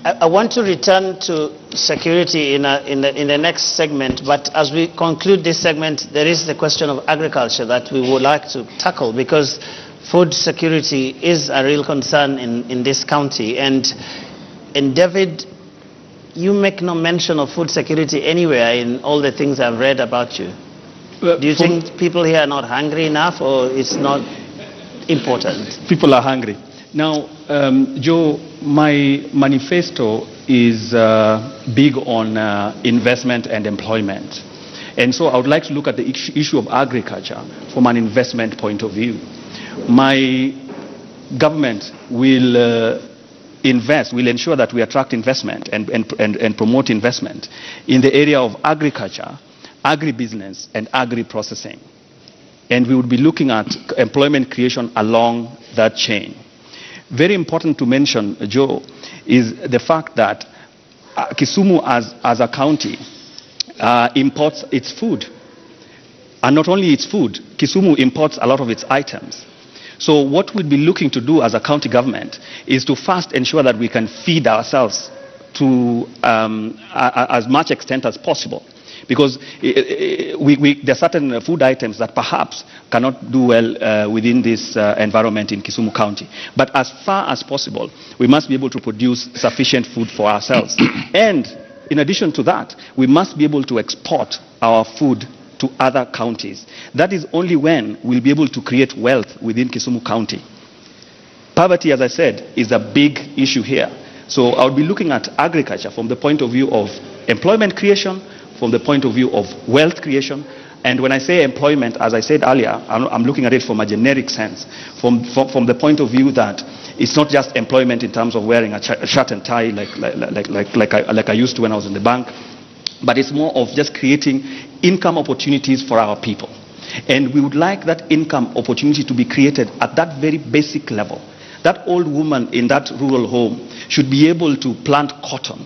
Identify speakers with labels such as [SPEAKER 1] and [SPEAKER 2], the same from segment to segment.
[SPEAKER 1] I want to return to security in the next segment, but as we conclude this segment, there is the question of agriculture that we would like to tackle, because food security is a real concern in this county. And David, you make no mention of food security anywhere in all the things I've read about you. Do you think people here are not hungry enough, or it's not important?
[SPEAKER 2] People are hungry. Now, Joe, my manifesto is big on investment and employment. And so I would like to look at the issue of agriculture from an investment point of view. My government will invest, will ensure that we attract investment and promote investment in the area of agriculture, agribusiness, and agri-processing. And we would be looking at employment creation along that chain. Very important to mention, Joe, is the fact that Kisumu as a county imports its food. And not only its food, Kisumu imports a lot of its items. So what we'll be looking to do as a county government is to first ensure that we can feed ourselves to as much extent as possible. Because there are certain food items that perhaps cannot do well within this environment in Kisumu County. But as far as possible, we must be able to produce sufficient food for ourselves. And in addition to that, we must be able to export our food to other counties. That is only when we'll be able to create wealth within Kisumu County. Poverty, as I said, is a big issue here. So I'll be looking at agriculture from the point of view of employment creation, from the point of view of wealth creation. And when I say employment, as I said earlier, I'm looking at it from a generic sense, from the point of view that it's not just employment in terms of wearing a shirt and tie like I used to when I was in the bank, but it's more of just creating income opportunities for our people. And we would like that income opportunity to be created at that very basic level. That old woman in that rural home should be able to plant cotton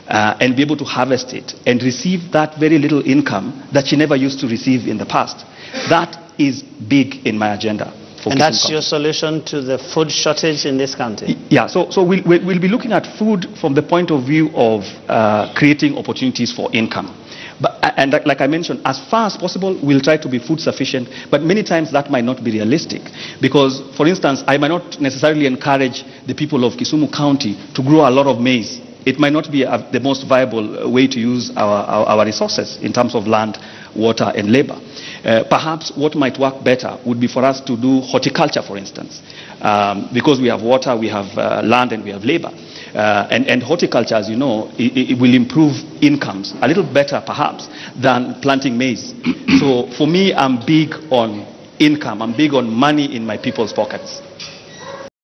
[SPEAKER 2] and be able to harvest it and receive that very little income that she never used to receive in the past. That is big in my agenda.
[SPEAKER 1] And that's your solution to the food shortage in this country?
[SPEAKER 2] Yeah, so we'll be looking at food from the point of view of creating opportunities for income. And like I mentioned, as far as possible, we'll try to be food sufficient, but many times that might not be realistic. Because, for instance, I might not necessarily encourage the people of Kisumu County to grow a lot of maize. It might not be the most viable way to use our resources in terms of land, water, and labor. Perhaps what might work better would be for us to do horticulture, for instance. Because we have water, we have land, and we have labor. And horticulture, as you know, it will improve incomes a little better, perhaps, than planting maize. So for me, I'm big on income. I'm big on money in my people's pockets.